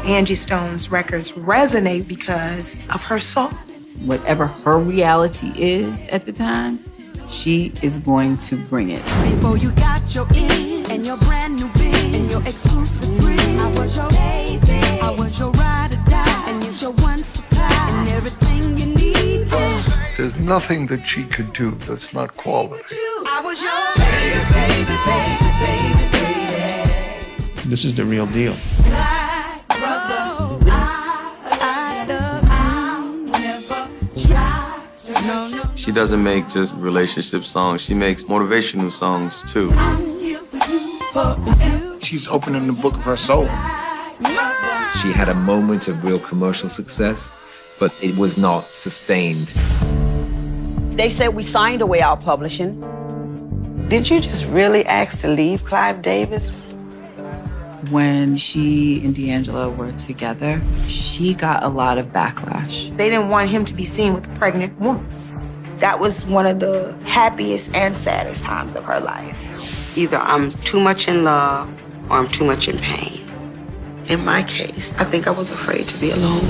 Angie Stone's records resonate because of her soul. Whatever her reality is at the time, she is going to bring it. Before you got your in and your brand new beat and your exclusive free, I was your baby, I was your ride or die, and it's your one supply and everything you need. Yeah. There's nothing that she could do that's not quality. I was your baby. This is the real deal. She doesn't make just relationship songs. She makes motivational songs, too. She's opening the book of her soul. She had a moment of real commercial success, but it was not sustained. They said we signed away our publishing. Did you just really ask to leave Clive Davis? When she and D'Angelo were together, she got a lot of backlash. They didn't want him to be seen with a pregnant woman. That was one of the happiest and saddest times of her life. Either I'm too much in love or I'm too much in pain. In my case, I think I was afraid to be alone.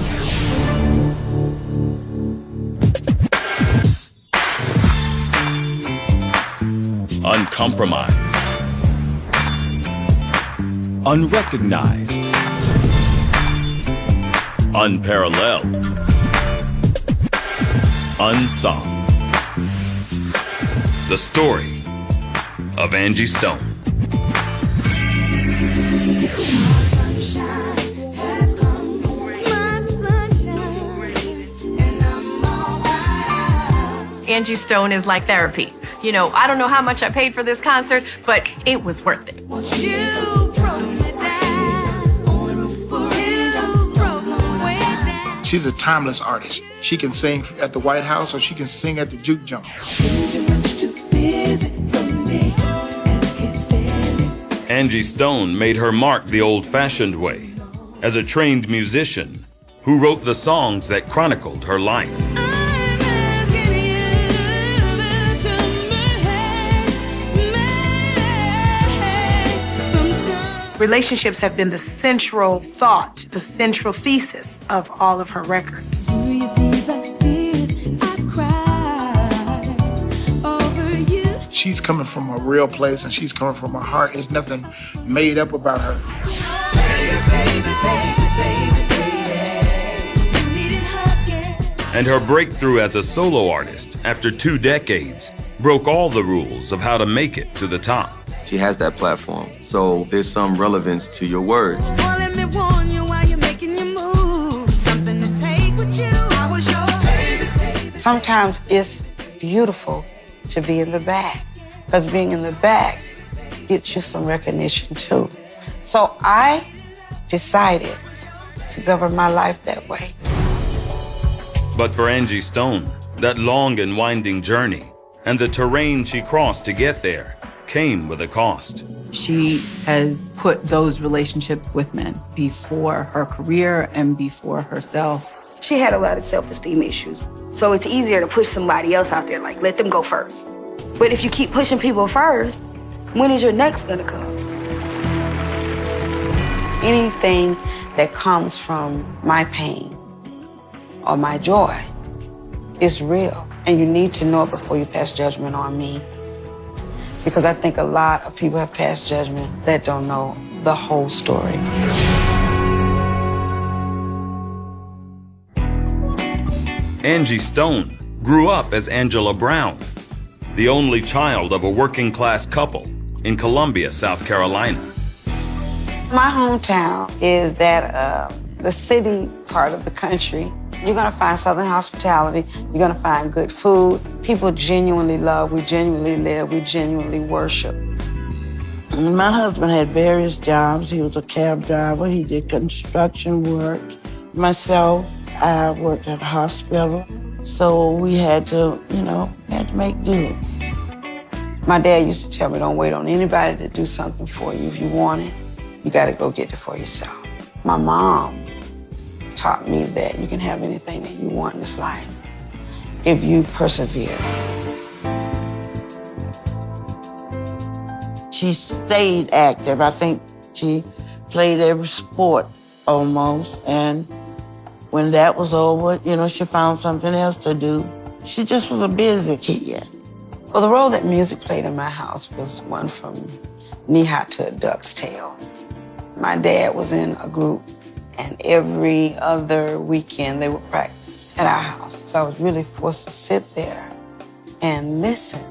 Uncompromised. Unrecognized. Unparalleled. Unsung. The story of Angie Stone. Angie Stone is like therapy. You know, I don't know how much I paid for this concert, but it was worth it. She's a timeless artist. She can sing at the White House or she can sing at the juke joint. Angie Stone made her mark the old-fashioned way as a trained musician who wrote the songs that chronicled her life. Relationships have been the central thought, the central thesis of all of her records. She's coming from a real place and she's coming from her heart. There's nothing made up about her. And her breakthrough as a solo artist after 2 decades broke all the rules of how to make it to the top. She has that platform, so there's some relevance to your words. Sometimes it's beautiful to be in the back, because being in the back gets you some recognition too. So I decided to govern my life that way. But for Angie Stone, that long and winding journey and the terrain she crossed to get there came with a cost. She has put those relationships with men before her career and before herself. She had a lot of self-esteem issues. So it's easier to push somebody else out there, like let them go first. But if you keep pushing people first, when is your next gonna come? Anything that comes from my pain or my joy is real. And you need to know it before you pass judgment on me. Because I think a lot of people have passed judgment that don't know the whole story. Angie Stone grew up as Angela Brown, the only child of a working-class couple in Columbia, South Carolina. My hometown is that the city part of the country. You're gonna find Southern hospitality. You're gonna find good food. People genuinely love, we genuinely live, we genuinely worship. My husband had various jobs. He was a cab driver. He did construction work. Myself, I worked at a hospital. So we had to, had to make do. My dad used to tell me, don't wait on anybody to do something for you. If you want it, you gotta go get it for yourself. My mom taught me that you can have anything that you want in this life if you persevere. She stayed active. I think she played every sport almost. And when that was over, you know, she found something else to do. She just was a busy kid. Well, the role that music played in my house was one from knee-high to a duck's tail. My dad was in a group, and every other weekend they would practice at our house. So I was really forced to sit there and listen.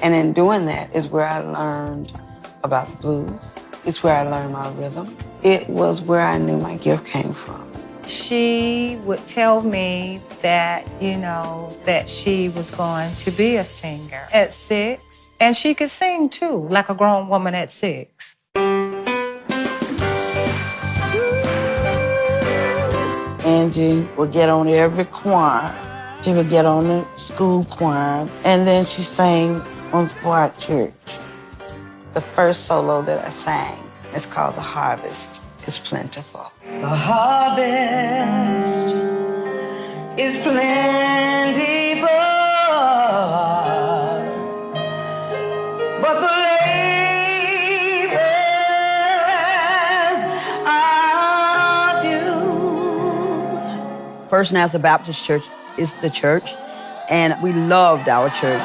And in doing that is where I learned about the blues. It's where I learned my rhythm. It was where I knew my gift came from. She would tell me that, you know, that she was going to be a singer at 6. And she could sing, too, like a grown woman at 6. Angie would get on every choir. She would get on the school choir, and then she sang on Spot Church. The first solo that I sang is called The Harvest is Plentiful. The harvest is plentiful, but the laborers are few. First Nazarene Baptist Church is the church, and we loved our church.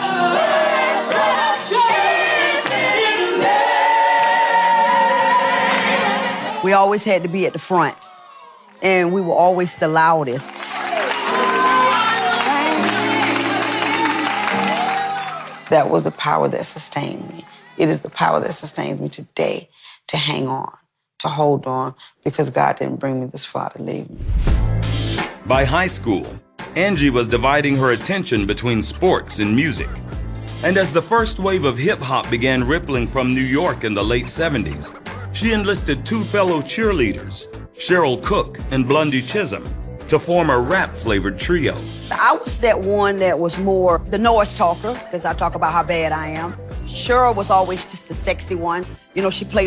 We always had to be at the front, and we were always the loudest. That was the power that sustained me. It is the power that sustains me today to hang on, to hold on, because God didn't bring me this far to leave me. By high school, Angie was dividing her attention between sports and music. And as the first wave of hip-hop began rippling from New York in the late 70s, she enlisted 2 fellow cheerleaders, Cheryl Cook and Blondie Chisholm, to form a rap-flavored trio. I was that one that was more the noise talker, because I talk about how bad I am. Cheryl was always just the sexy one. You know, she played